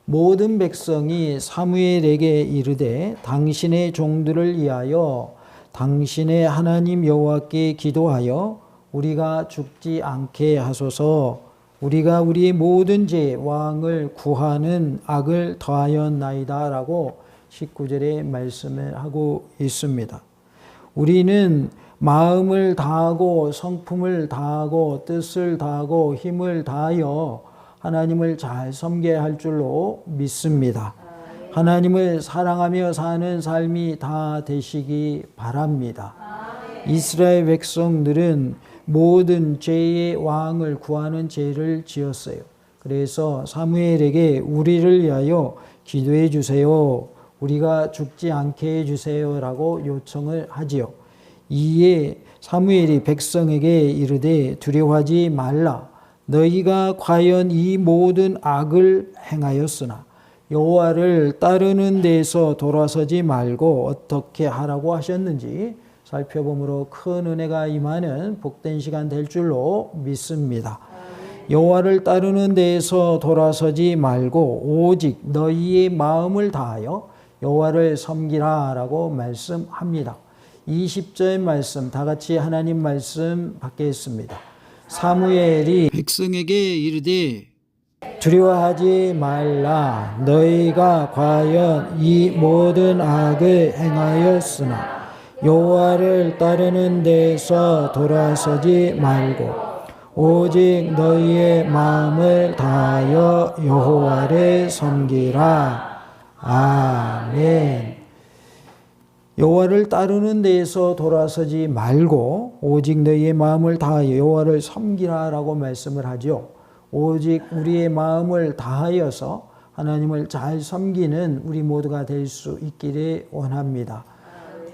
모든 백성이 사무엘에게 이르되 당신의 종들을 위하여 당신의 하나님 여호와께 기도하여 우리가 죽지 않게 하소서. 우리가 우리의 모든 죄 왕을 구하는 악을 더하였나이다 라고 19절에 말씀을 하고 있습니다. 우리는 마음을 다하고 성품을 다하고 뜻을 다하고 힘을 다하여 하나님을 잘 섬겨야 할 줄로 믿습니다. 하나님을 사랑하며 사는 삶이 다 되시기 바랍니다. 이스라엘 백성들은 모든 죄의 왕을 구하는 죄를 지었어요. 그래서 사무엘에게 우리를 위하여 기도해 주세요. 우리가 죽지 않게 해 주세요 라고 요청을 하지요. 이에 사무엘이 백성에게 이르되 두려워하지 말라. 너희가 과연 이 모든 악을 행하였으나 여호와를 따르는 데에서 돌아서지 말고 어떻게 하라고 하셨는지 살펴보므로 큰 은혜가 임하는 복된 시간 될 줄로 믿습니다. 여호와를 따르는 데에서 돌아서지 말고 오직 너희의 마음을 다하여 여호와를 섬기라 라고 말씀합니다. 20절 말씀 다 같이 하나님 말씀 받겠습니다. 사무엘이 백성에게 이르되 두려워하지 말라. 너희가 과연 이 모든 악을 행하였으나 여호와를 따르는 데서 돌아서지 말고 오직 너희의 마음을 다하여 여호와를 섬기라. 아멘. 여호와를 따르는 데에서 돌아서지 말고 오직 너희의 마음을 다하여 여호와를 섬기라 라고 말씀을 하죠. 오직 우리의 마음을 다하여서 하나님을 잘 섬기는 우리 모두가 될 수 있기를 원합니다.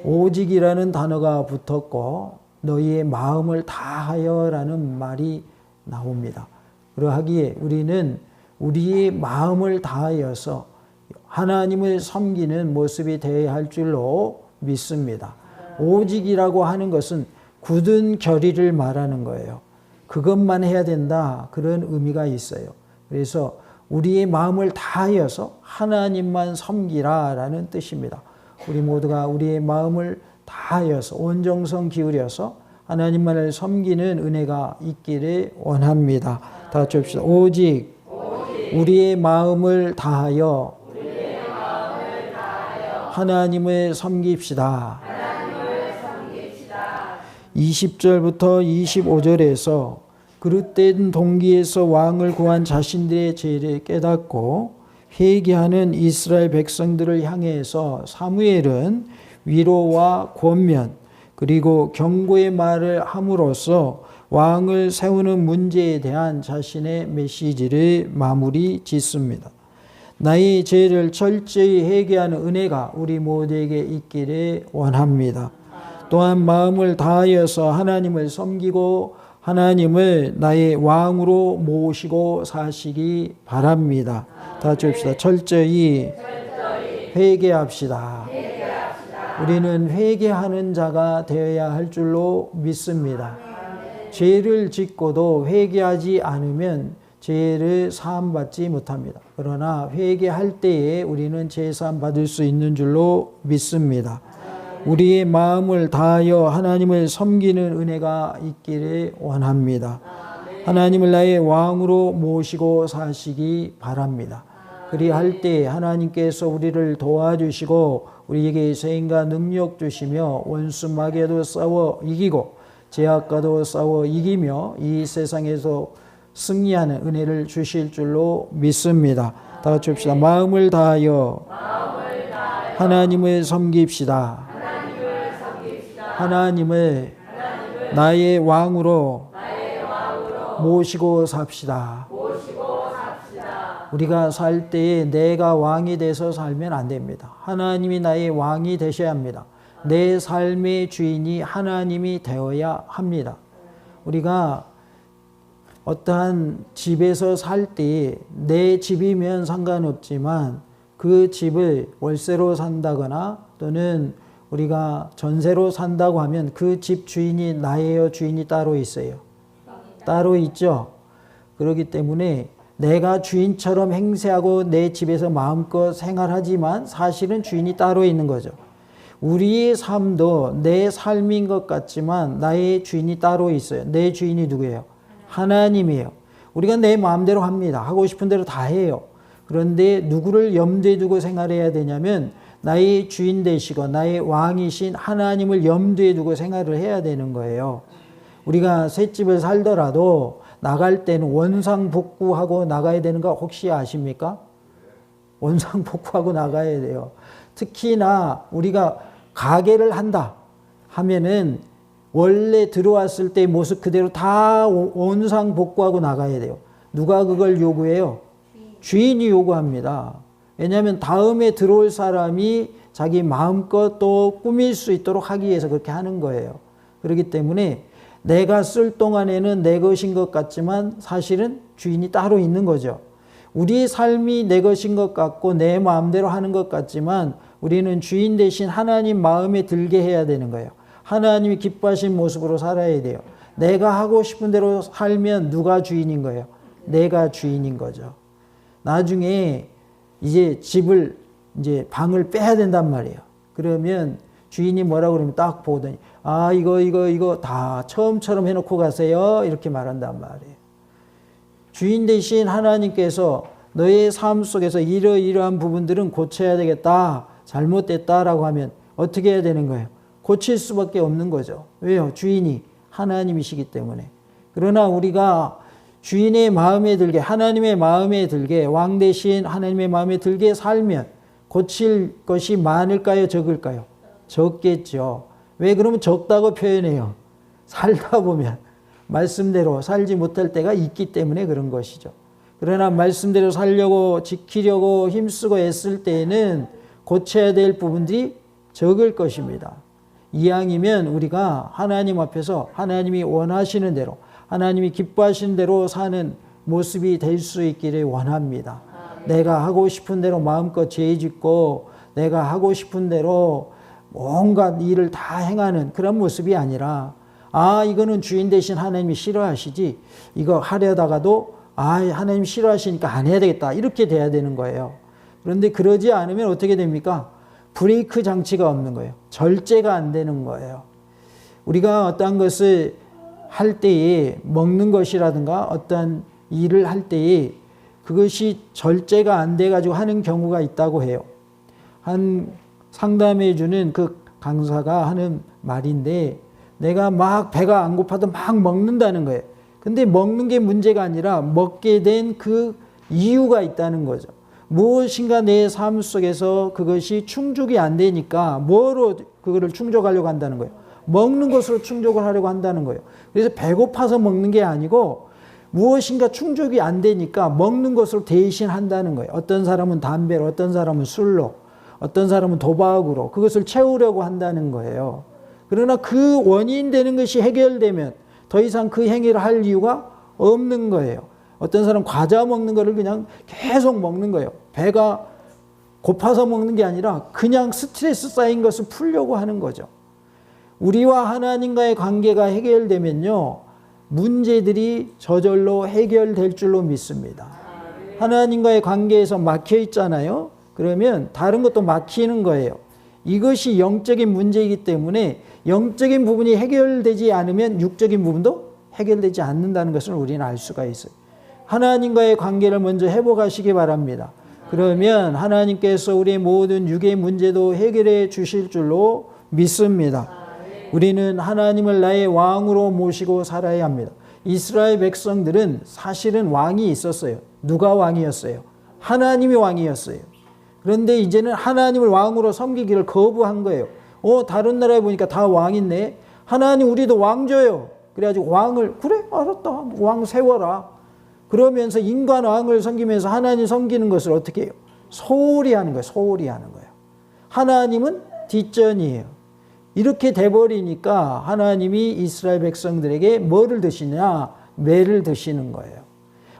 오직이라는 단어가 붙었고 너희의 마음을 다하여 라는 말이 나옵니다. 그러하기에 우리는 우리의 마음을 다하여서 하나님을 섬기는 모습이 되어야 할 줄로 믿습니다. 오직이라고 하는 것은 굳은 결의를 말하는 거예요. 그것만 해야 된다 그런 의미가 있어요. 그래서 우리의 마음을 다하여서 하나님만 섬기라 라는 뜻입니다. 우리 모두가 우리의 마음을 다하여서 온 정성 기울여서 하나님만을 섬기는 은혜가 있기를 원합니다. 다 같이 합시다. 오직 우리의 마음을 다하여 하나님을 섬깁시다. 20절부터 25절에서 그릇된 동기에서 왕을 구한 자신들의 죄를 깨닫고 회개하는 이스라엘 백성들을 향해서 사무엘은 위로와 권면 그리고 경고의 말을 함으로써 왕을 세우는 문제에 대한 자신의 메시지를 마무리 짓습니다. 나의 죄를 철저히 회개하는 은혜가 우리 모두에게 있기를 원합니다. 또한 마음을 다하여서 하나님을 섬기고 하나님을 나의 왕으로 모시고 사시기 바랍니다. 다 같이 합시다. 철저히 회개합시다. 우리는 회개하는 자가 되어야 할 줄로 믿습니다. 죄를 짓고도 회개하지 않으면 죄를 사함받지 못합니다. 그러나 회개할 때에 우리는 죄 사함 받을 수 있는 줄로 믿습니다. 우리의 마음을 다하여 하나님을 섬기는 은혜가 있기를 원합니다. 하나님을 나의 왕으로 모시고 사시기 바랍니다. 그리할 때 하나님께서 우리를 도와주시고 우리에게 세임과 능력 주시며 원수 마귀와도 싸워 이기고 죄악과도 싸워 이기며 이 세상에서 승리하는 은혜를 주실 줄로 믿습니다. 다 같이 합시다. 마음을 다하여 하나님을 섬깁시다. 하나님을 나의 왕으로 모시고 삽시다. 우리가 살 때에 내가 왕이 돼서 살면 안 됩니다. 하나님이 나의 왕이 되셔야 합니다. 내 삶의 주인이 하나님이 되어야 합니다. 우리가 어떠한 집에서 살 때 내 집이면 상관없지만 그 집을 월세로 산다거나 또는 우리가 전세로 산다고 하면 그 집 주인이 나예요? 주인이 따로 있어요? 따로 있죠. 그렇기 때문에 내가 주인처럼 행세하고 내 집에서 마음껏 생활하지만 사실은 주인이 따로 있는 거죠. 우리의 삶도 내 삶인 것 같지만 나의 주인이 따로 있어요. 내 주인이 누구예요? 하나님이에요. 우리가 내 마음대로 합니다. 하고 싶은 대로 다 해요. 그런데 누구를 염두에 두고 생활해야 되냐면 나의 주인 되시고 나의 왕이신 하나님을 염두에 두고 생활을 해야 되는 거예요. 우리가 셋집을 살더라도 나갈 때는 원상복구하고 나가야 되는 거 혹시 아십니까? 원상복구하고 나가야 돼요. 특히나 우리가 가게를 한다 하면은 원래 들어왔을 때 모습 그대로 다 원상복구하고 나가야 돼요. 누가 그걸 요구해요? 주인이 요구합니다. 왜냐하면 다음에 들어올 사람이 자기 마음껏 또 꾸밀 수 있도록 하기 위해서 그렇게 하는 거예요. 그렇기 때문에 내가 쓸 동안에는 내 것인 것 같지만 사실은 주인이 따로 있는 거죠. 우리의 삶이 내 것인 것 같고 내 마음대로 하는 것 같지만 우리는 주인 대신 하나님 마음에 들게 해야 되는 거예요. 하나님이 기뻐하신 모습으로 살아야 돼요. 내가 하고 싶은 대로 살면 누가 주인인 거예요? 내가 주인인 거죠. 나중에 이제 집을 이제 방을 빼야 된단 말이에요. 그러면 주인이 뭐라고 그러면 딱 보더니 아 이거 다 처음처럼 해놓고 가세요 이렇게 말한단 말이에요. 주인 대신 하나님께서 너의 삶 속에서 이러이러한 부분들은 고쳐야 되겠다, 잘못됐다라고 하면 어떻게 해야 되는 거예요? 고칠 수밖에 없는 거죠. 왜요? 주인이 하나님이시기 때문에. 그러나 우리가 주인의 마음에 들게, 하나님의 마음에 들게, 왕 대신 하나님의 마음에 들게 살면 고칠 것이 많을까요? 적을까요? 적겠죠. 왜 그러면 적다고 표현해요? 살다 보면 말씀대로 살지 못할 때가 있기 때문에 그런 것이죠. 그러나 말씀대로 살려고 지키려고 힘쓰고 애쓸 때에는 고쳐야 될 부분들이 적을 것입니다. 이왕이면 우리가 하나님 앞에서 하나님이 원하시는 대로, 하나님이 기뻐하시는 대로 사는 모습이 될 수 있기를 원합니다. 내가 하고 싶은 대로 마음껏 죄짓고 내가 하고 싶은 대로 온갖 일을 다 행하는 그런 모습이 아니라 아 이거는 주인 대신 하나님이 싫어하시지, 이거 하려다가도 아 하나님 싫어하시니까 안 해야 되겠다 이렇게 돼야 되는 거예요. 그런데 그러지 않으면 어떻게 됩니까? 브레이크 장치가 없는 거예요. 절제가 안 되는 거예요. 우리가 어떤 것을 할 때에 먹는 것이라든가 어떤 일을 할 때에 그것이 절제가 안 돼가지고 하는 경우가 있다고 해요. 한 상담해 주는 그 강사가 하는 말인데 내가 막 배가 안 고파도 막 먹는다는 거예요. 근데 먹는 게 문제가 아니라 먹게 된 그 이유가 있다는 거죠. 무엇인가 내 삶 속에서 그것이 충족이 안 되니까 뭐로 그거를 충족하려고 한다는 거예요? 먹는 것으로 충족을 하려고 한다는 거예요. 그래서 배고파서 먹는 게 아니고 무엇인가 충족이 안 되니까 먹는 것으로 대신한다는 거예요. 어떤 사람은 담배로, 어떤 사람은 술로, 어떤 사람은 도박으로 그것을 채우려고 한다는 거예요. 그러나 그 원인 되는 것이 해결되면 더 이상 그 행위를 할 이유가 없는 거예요. 어떤 사람 과자 먹는 거를 그냥 계속 먹는 거예요. 배가 고파서 먹는 게 아니라 그냥 스트레스 쌓인 것을 풀려고 하는 거죠. 우리와 하나님과의 관계가 해결되면요, 문제들이 저절로 해결될 줄로 믿습니다. 하나님과의 관계에서 막혀 있잖아요. 그러면 다른 것도 막히는 거예요. 이것이 영적인 문제이기 때문에 영적인 부분이 해결되지 않으면 육적인 부분도 해결되지 않는다는 것을 우리는 알 수가 있어요. 하나님과의 관계를 먼저 회복하시기 바랍니다. 그러면 하나님께서 우리의 모든 육의 문제도 해결해 주실 줄로 믿습니다. 우리는 하나님을 나의 왕으로 모시고 살아야 합니다. 이스라엘 백성들은 사실은 왕이 있었어요. 누가 왕이었어요? 하나님이 왕이었어요. 그런데 이제는 하나님을 왕으로 섬기기를 거부한 거예요. 다른 나라에 보니까 다 왕 있네. 하나님 우리도 왕 줘요. 그래가지고 왕을, 그래 알았다, 왕 세워라. 그러면서 인간 왕을 섬기면서 하나님 섬기는 것을 어떻게 해요? 소홀히 하는 거예요. 소홀히 하는 거예요. 하나님은 뒷전이에요. 이렇게 돼버리니까 하나님이 이스라엘 백성들에게 뭐를 드시냐? 매를 드시는 거예요.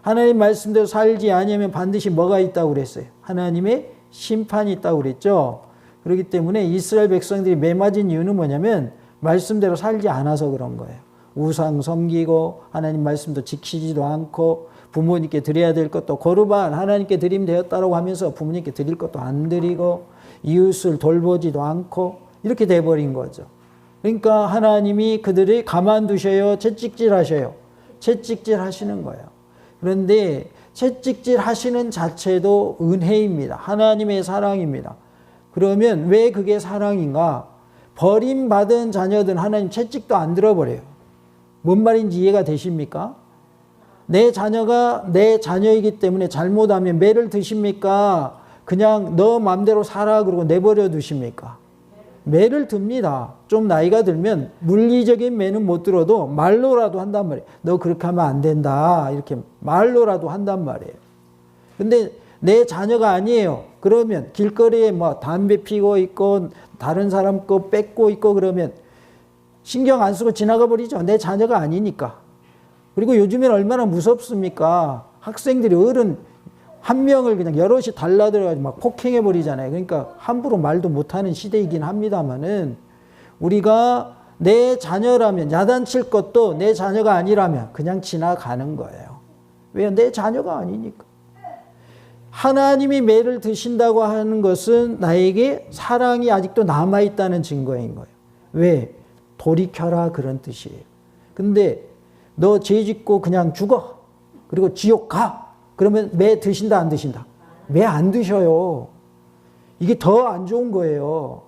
하나님 말씀대로 살지 않으면 반드시 뭐가 있다고 그랬어요? 하나님의 심판이 있다고 그랬죠. 그렇기 때문에 이스라엘 백성들이 매 맞은 이유는 뭐냐면 말씀대로 살지 않아서 그런 거예요. 우상 섬기고 하나님 말씀도 지키지도 않고 부모님께 드려야 될 것도 거르반 하나님께 드림 되었다고 하면서 부모님께 드릴 것도 안 드리고 이웃을 돌보지도 않고 이렇게 돼버린 거죠. 그러니까 하나님이 그들이 가만두셔요? 채찍질 하셔요? 채찍질 하시는 거예요. 그런데 채찍질 하시는 자체도 은혜입니다. 하나님의 사랑입니다. 그러면 왜 그게 사랑인가? 버림받은 자녀들은 하나님 채찍도 안 들어버려요. 뭔 말인지 이해가 되십니까? 내 자녀가 내 자녀이기 때문에 잘못하면 매를 드십니까? 그냥 너 맘대로 살아 그러고 내버려 두십니까? 매를 듭니다. 좀 나이가 들면 물리적인 매는 못 들어도 말로라도 한단 말이에요. 너 그렇게 하면 안 된다. 이렇게 말로라도 한단 말이에요. 근데 내 자녀가 아니에요. 그러면 길거리에 뭐 담배 피고 있고 다른 사람 거 뺏고 있고 그러면 신경 안 쓰고 지나가 버리죠. 내 자녀가 아니니까. 그리고 요즘엔 얼마나 무섭습니까? 학생들이 어른 한 명을 그냥 여럿이 달라들어가지고 막 폭행해 버리잖아요. 그러니까 함부로 말도 못하는 시대이긴 합니다만은 우리가 내 자녀라면 야단칠 것도 내 자녀가 아니라면 그냥 지나가는 거예요. 왜요? 내 자녀가 아니니까. 하나님이 매를 드신다고 하는 것은 나에게 사랑이 아직도 남아있다는 증거인 거예요. 왜? 돌이켜라 그런 뜻이에요. 근데 너 죄 짓고 그냥 죽어. 그리고 지옥 가. 그러면 매 드신다 안 드신다? 매 안 드셔요. 이게 더 안 좋은 거예요.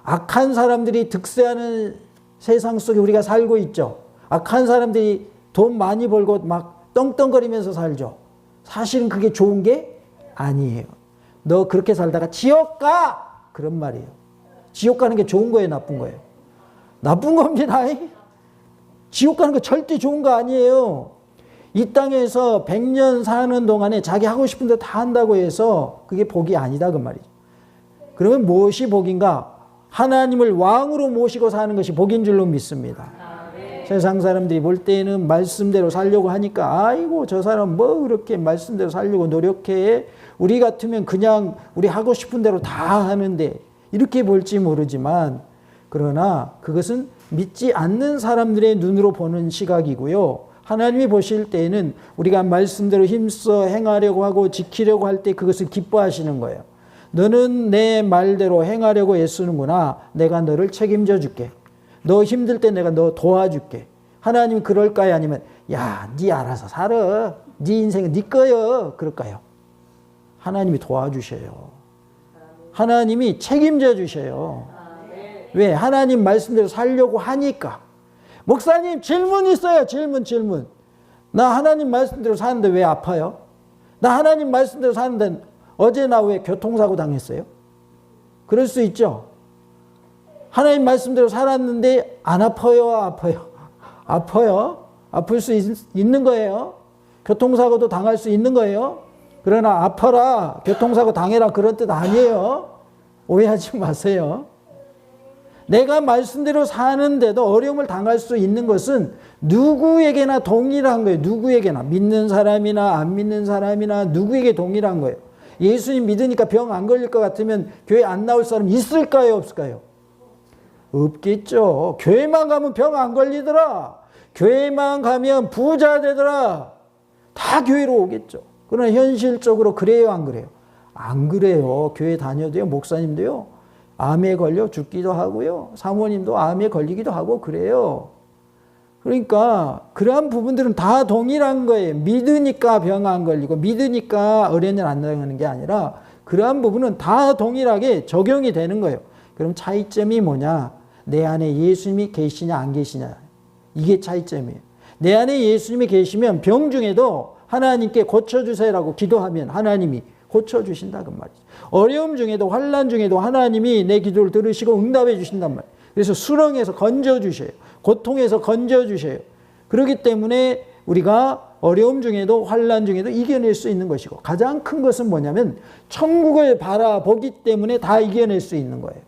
악한 사람들이 득세하는 세상 속에 우리가 살고 있죠. 악한 사람들이 돈 많이 벌고 막 떵떵거리면서 살죠. 사실은 그게 좋은 게 아니에요. 너 그렇게 살다가 지옥 가! 그런 말이에요. 지옥 가는 게 좋은 거예요, 나쁜 거예요? 나쁜 겁니다. 지옥 가는 거 절대 좋은 거 아니에요. 이 땅에서 100년 사는 동안에 자기 하고 싶은 데 다 한다고 해서 그게 복이 아니다 그 말이죠. 그러면 무엇이 복인가? 하나님을 왕으로 모시고 사는 것이 복인 줄로 믿습니다. 세상 사람들이 볼 때는 말씀대로 살려고 하니까 아이고 저 사람 뭐 그렇게 말씀대로 살려고 노력해. 우리 같으면 그냥 우리 하고 싶은 대로 다 하는데 이렇게 볼지 모르지만 그러나 그것은 믿지 않는 사람들의 눈으로 보는 시각이고요. 하나님이 보실 때에는 우리가 말씀대로 힘써 행하려고 하고 지키려고 할 때 그것을 기뻐하시는 거예요. 너는 내 말대로 행하려고 애쓰는구나. 내가 너를 책임져 줄게. 너 힘들 때 내가 너 도와줄게. 하나님 그럴까요? 아니면 야, 네 알아서 살아. 네 인생은 네 거요. 그럴까요? 하나님이 도와주셔요. 하나님이 책임져 주셔요. 왜? 하나님 말씀대로 살려고 하니까. 목사님 질문 있어요. 질문. 나 하나님 말씀대로 사는데 왜 아파요? 나 하나님 말씀대로 사는데 어제 나 왜 교통사고 당했어요? 그럴 수 있죠. 하나님 말씀대로 살았는데 안 아파요? 아파요. 아플 수 있는 거예요. 교통사고도 당할 수 있는 거예요. 그러나 아파라, 교통사고 당해라 그런 뜻 아니에요. 오해하지 마세요. 내가 말씀대로 사는데도 어려움을 당할 수 있는 것은 누구에게나 동일한 거예요. 누구에게나. 믿는 사람이나 안 믿는 사람이나 누구에게 동일한 거예요. 예수님 믿으니까 병 안 걸릴 것 같으면 교회 안 나올 사람 있을까요? 없을까요? 없겠죠. 교회만 가면 병 안 걸리더라. 교회만 가면 부자 되더라. 다 교회로 오겠죠. 그러나 현실적으로 그래요? 안 그래요? 안 그래요. 교회 다녀도요. 목사님도요. 암에 걸려 죽기도 하고요. 사모님도 암에 걸리기도 하고 그래요. 그러니까 그러한 부분들은 다 동일한 거예요. 믿으니까 병 안 걸리고 믿으니까 어려운 일 안 당하는 게 아니라 그러한 부분은 다 동일하게 적용이 되는 거예요. 그럼 차이점이 뭐냐? 내 안에 예수님이 계시냐 안 계시냐. 이게 차이점이에요. 내 안에 예수님이 계시면 병 중에도 하나님께 고쳐주세요라고 기도하면 하나님이 고쳐주신다 그 말이죠. 어려움 중에도 환난 중에도 하나님이 내 기도를 들으시고 응답해 주신단 말이에요. 그래서 수렁에서 건져주셔요. 고통에서 건져주셔요. 그렇기 때문에 우리가 어려움 중에도 환난 중에도 이겨낼 수 있는 것이고 가장 큰 것은 뭐냐면 천국을 바라보기 때문에 다 이겨낼 수 있는 거예요.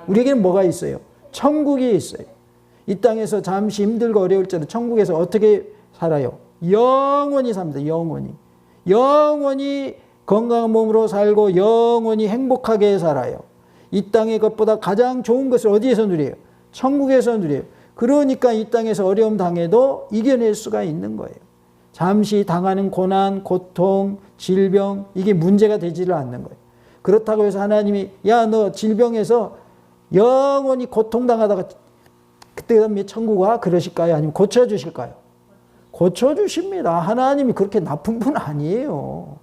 우리에게는 뭐가 있어요? 천국이 있어요. 이 땅에서 잠시 힘들고 어려울 때는 천국에서 어떻게 살아요? 영원히 삽니다. 영원히 건강한 몸으로 살고 영원히 행복하게 살아요. 이 땅의 것보다 가장 좋은 것을 어디에서 누려요? 천국에서 누려요. 그러니까 이 땅에서 어려움 당해도 이겨낼 수가 있는 거예요. 잠시 당하는 고난, 고통, 질병, 이게 문제가 되지를 않는 거예요. 그렇다고 해서 하나님이 야, 너 질병에서 영원히 고통당하다가 그때 다음에 천국 와? 그러실까요? 아니면 고쳐주실까요? 고쳐주십니다. 하나님이 그렇게 나쁜 분 아니에요.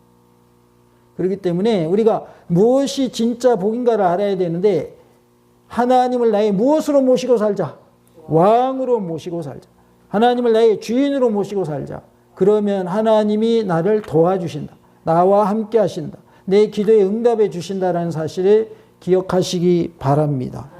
그렇기 때문에 우리가 무엇이 진짜 복인가를 알아야 되는데, 하나님을 나의 무엇으로 모시고 살자? 왕으로 모시고 살자. 하나님을 나의 주인으로 모시고 살자. 그러면 하나님이 나를 도와주신다. 나와 함께 하신다. 내 기도에 응답해 주신다라는 사실을 기억하시기 바랍니다.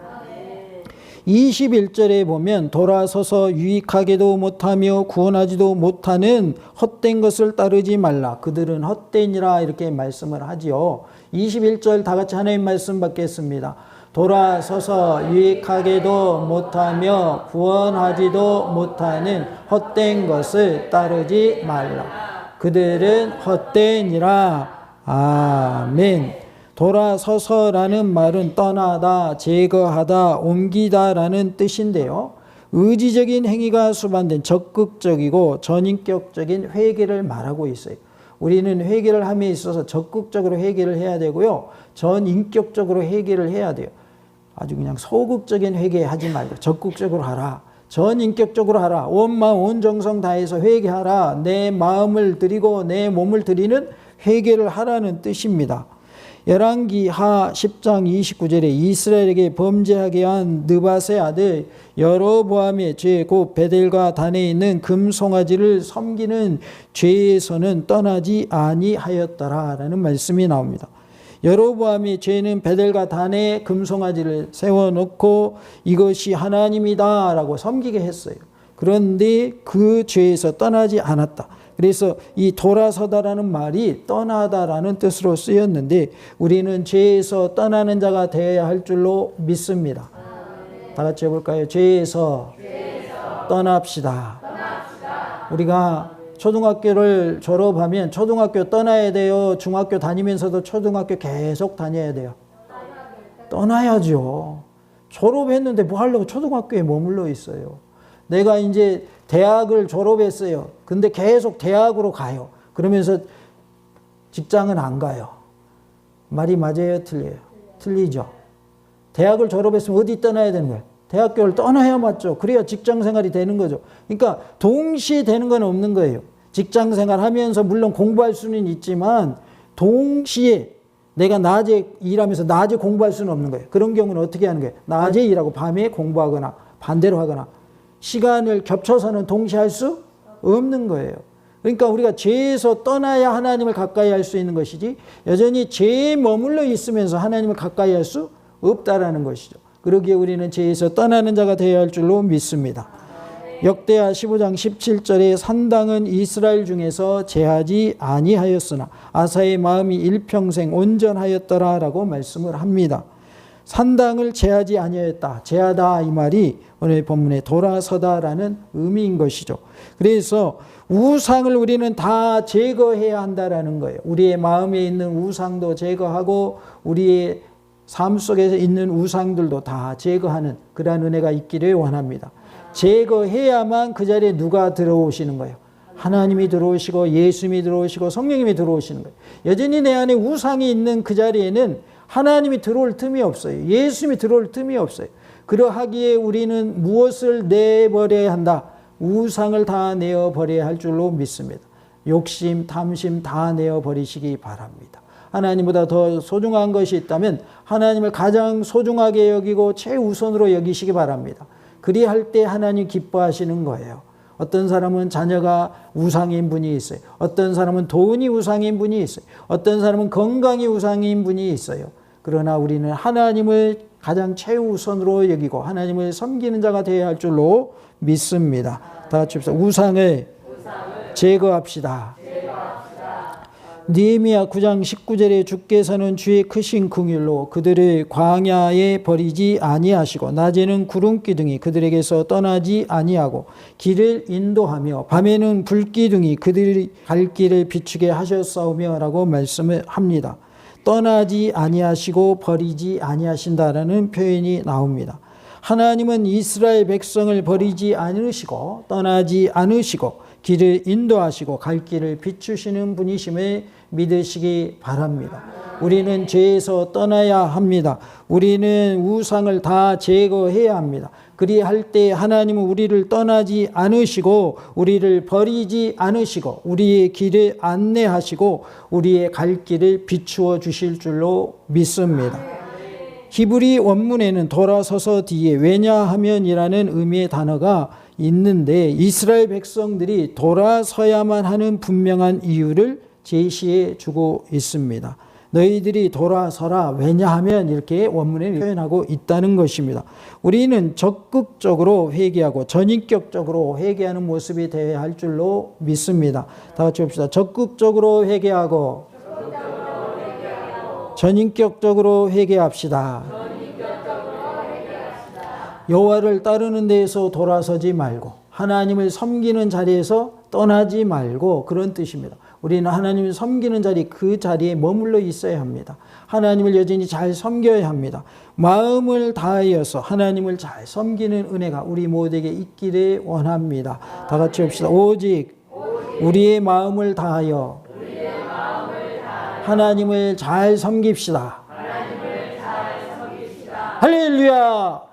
21절에 보면 돌아서서 유익하게도 못하며 구원하지도 못하는 헛된 것을 따르지 말라. 그들은 헛되니라 이렇게 말씀을 하지요. 21절 다 같이 하나님 말씀 받겠습니다. 돌아서서 유익하게도 못하며 구원하지도 못하는 헛된 것을 따르지 말라. 그들은 헛되니라. 아멘. 돌아서서라는 말은 떠나다, 제거하다, 옮기다라는 뜻인데요. 의지적인 행위가 수반된 적극적이고 전인격적인 회개를 말하고 있어요. 우리는 회개를 함에 있어서 적극적으로 회개를 해야 되고요. 전인격적으로 회개를 해야 돼요. 아주 그냥 소극적인 회개하지 말고 적극적으로 하라. 전인격적으로 하라. 온 마음 온 정성 다해서 회개하라. 내 마음을 드리고 내 몸을 드리는 회개를 하라는 뜻입니다. 열왕기하 10장 29절에 이스라엘에게 범죄하게 한 느밧의 아들 여로보암의 죄 곧 베델과 단에 있는 금송아지를 섬기는 죄에서는 떠나지 아니하였더라라는 말씀이 나옵니다. 여로보암의 죄는 베델과 단에 금송아지를 세워놓고 이것이 하나님이다라고 섬기게 했어요. 그런데 그 죄에서 떠나지 않았다. 그래서 이 돌아서다라는 말이 떠나다라는 뜻으로 쓰였는데 우리는 죄에서 떠나는 자가 되어야 할 줄로 믿습니다. 다 같이 해볼까요? 죄에서 떠납시다. 우리가 초등학교를 졸업하면 초등학교 떠나야 돼요? 중학교 다니면서도 초등학교 계속 다녀야 돼요? 떠나야죠. 졸업했는데 뭐 하려고 초등학교에 머물러 있어요? 내가 이제 대학을 졸업했어요. 근데 계속 대학으로 가요. 그러면서 직장은 안 가요. 말이 맞아요? 틀려요? 틀리죠. 대학을 졸업했으면 어디 떠나야 되는 거예요? 대학교를 떠나야 맞죠. 그래야 직장 생활이 되는 거죠. 그러니까 동시에 되는 건 없는 거예요. 직장 생활 하면서 물론 공부할 수는 있지만 동시에 내가 낮에 일하면서 낮에 공부할 수는 없는 거예요. 그런 경우는 어떻게 하는 거예요? 낮에 일하고 밤에 공부하거나 반대로 하거나 시간을 겹쳐서는 동시에 할 수 없는 거예요. 그러니까 우리가 죄에서 떠나야 하나님을 가까이 할 수 있는 것이지 여전히 죄에 머물러 있으면서 하나님을 가까이 할 수 없다라는 것이죠. 그러기에 우리는 죄에서 떠나는 자가 되어야 할 줄로 믿습니다. 역대하 15장 17절에 산당은 이스라엘 중에서 제하지 아니하였으나 아사의 마음이 일평생 온전하였더라라고 말씀을 합니다. 산당을 제하지 아니하였다. 제하다 이 말이 오늘 본문에 돌아서다라는 의미인 것이죠. 그래서 우상을 우리는 다 제거해야 한다라는 거예요. 우리의 마음에 있는 우상도 제거하고 우리의 삶 속에서 있는 우상들도 다 제거하는 그러한 은혜가 있기를 원합니다. 제거해야만 그 자리에 누가 들어오시는 거예요? 하나님이 들어오시고 예수님이 들어오시고 성령님이 들어오시는 거예요. 여전히 내 안에 우상이 있는 그 자리에는 하나님이 들어올 틈이 없어요. 예수님이 들어올 틈이 없어요. 그러하기에 우리는 무엇을 내버려야 한다? 우상을 다 내어버려야 할 줄로 믿습니다. 욕심, 탐심 다 내어버리시기 바랍니다. 하나님보다 더 소중한 것이 있다면 하나님을 가장 소중하게 여기고 최우선으로 여기시기 바랍니다. 그리할 때 하나님 기뻐하시는 거예요. 어떤 사람은 자녀가 우상인 분이 있어요. 어떤 사람은 돈이 우상인 분이 있어요. 어떤 사람은 건강이 우상인 분이 있어요. 그러나 우리는 하나님을 가장 최우선으로 여기고 하나님을 섬기는 자가 되어야 할 줄로 믿습니다. 다 같이 합시다. 우상을 제거합시다. 느헤미야 9장 19절에 주께서는 주의 크신 긍휼로 그들을 광야에 버리지 아니하시고 낮에는 구름기둥이 그들에게서 떠나지 아니하고 길을 인도하며 밤에는 불기둥이 그들이 갈 길을 비추게 하셨사오며 라고 말씀을 합니다. 떠나지 아니하시고 버리지 아니하신다라는 표현이 나옵니다. 하나님은 이스라엘 백성을 버리지 않으시고 떠나지 않으시고 길을 인도하시고 갈 길을 비추시는 분이심을 믿으시기 바랍니다. 우리는 죄에서 떠나야 합니다. 우리는 우상을 다 제거해야 합니다. 그리할 때 하나님은 우리를 떠나지 않으시고 우리를 버리지 않으시고 우리의 길을 안내하시고 우리의 갈 길을 비추어 주실 줄로 믿습니다. 히브리 원문에는 돌아서서 뒤에 왜냐하면이라는 의미의 단어가 있는데 이스라엘 백성들이 돌아서야만 하는 분명한 이유를 제시해 주고 있습니다. 너희들이 돌아서라 왜냐하면 이렇게 원문에 표현하고 있다는 것입니다. 우리는 적극적으로 회개하고 전인격적으로 회개하는 모습이 되어야 할 줄로 믿습니다. 다 같이 봅시다. 적극적으로 회개하고 전인격적으로 회개합시다. 여호와를 따르는 데에서 돌아서지 말고 하나님을 섬기는 자리에서 떠나지 말고 그런 뜻입니다. 우리는 하나님을 섬기는 자리 그 자리에 머물러 있어야 합니다. 하나님을 여전히 잘 섬겨야 합니다. 마음을 다하여서 하나님을 잘 섬기는 은혜가 우리 모두에게 있기를 원합니다. 다 같이 합시다. 오직 우리의 마음을 다하여 하나님을 잘 섬깁시다. 할렐루야.